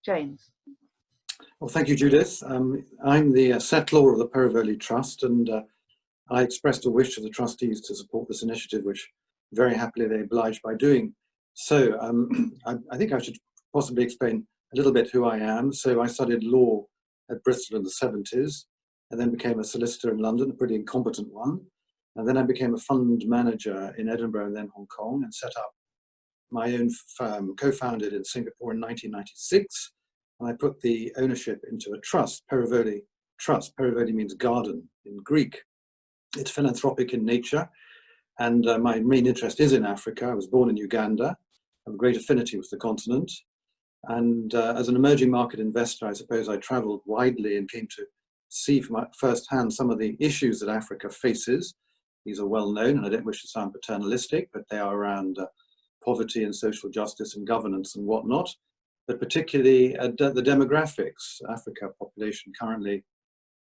James. Well, thank you, Judith. I'm the settlor of the Perivoli Trust, and I expressed a wish to the trustees to support this initiative, which very happily they obliged by doing. So I think I should possibly explain a little bit who I am. So I studied law at Bristol in the 70s, and then became a solicitor in London, a pretty incompetent one. And then I became a fund manager in Edinburgh and then Hong Kong, and set up my own firm, co-founded in Singapore in 1996. And I put the ownership into a trust, Perivoli Trust. Perivoli means garden in Greek. It's philanthropic in nature. And my main interest is in Africa. I was born in Uganda. I have a great affinity with the continent. And as an emerging market investor, I suppose I traveled widely and came to see from firsthand some of the issues that Africa faces. These are well known, and I don't wish to sound paternalistic, but they are around poverty and social justice and governance and whatnot, but particularly the demographics. Africa population currently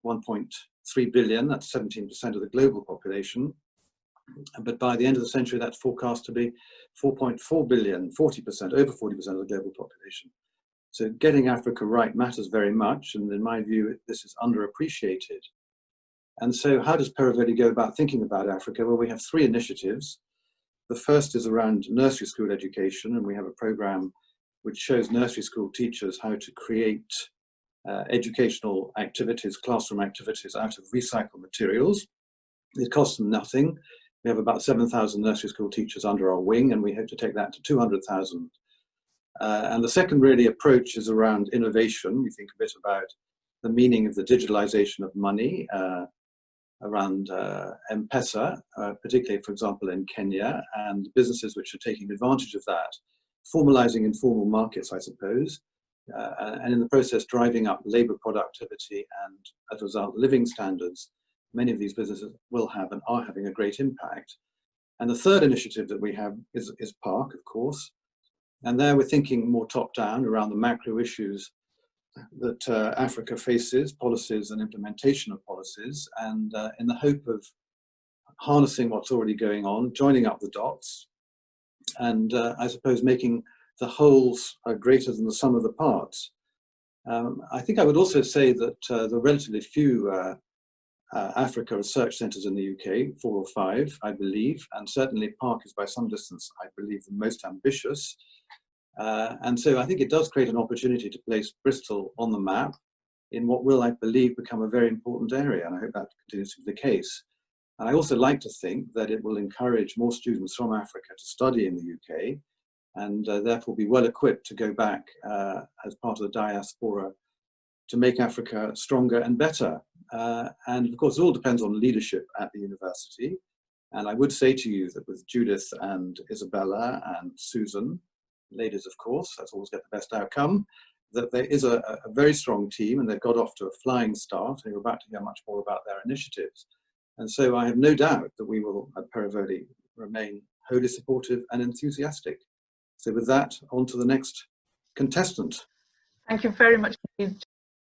1.3 billion, that's 17% of the global population. But by the end of the century, that's forecast to be 4.4 billion, 40%, over 40% of the global population. So getting Africa right matters very much, and in my view, this is underappreciated. And so how does Perivoli go about thinking about Africa? Well, we have three initiatives. The first is around nursery school education, and we have a program which shows nursery school teachers how to create educational activities, classroom activities out of recycled materials. It costs them nothing. We have about 7,000 nursery school teachers under our wing, and we hope to take that to 200,000. And the second really approach is around innovation. We think a bit about the meaning of the digitalization of money, around M-Pesa, particularly, for example, in Kenya, and businesses which are taking advantage of that, formalizing informal markets, I suppose, and in the process driving up labor productivity and, as a result, living standards. Many of these businesses will have and are having a great impact. And the third initiative that we have is PARC, of course, and there we're thinking more top-down around the macro issues that Africa faces, policies and implementation of policies, and in the hope of harnessing what's already going on, joining up the dots, and I suppose making the wholes greater than the sum of the parts. I think I would also say that there are relatively few Africa research centres in the UK, 4 or 5, I believe, and certainly PARC is by some distance, I believe, the most ambitious. And so I think it does create an opportunity to place Bristol on the map in what will, I believe, become a very important area, and I hope that continues to be the case. And I also like to think that it will encourage more students from Africa to study in the UK, and therefore be well equipped to go back as part of the diaspora to make Africa stronger and better. And of course, it all depends on leadership at the university. And I would say to you that with Judith and Isabella and Susan, ladies, of course, let's always get the best outcome, that there is a very strong team, and they've got off to a flying start, and you're about to hear much more about their initiatives. And so I have no doubt that we will, at Perivoli, remain wholly supportive and enthusiastic. So with that, on to the next contestant. Thank you very much indeed,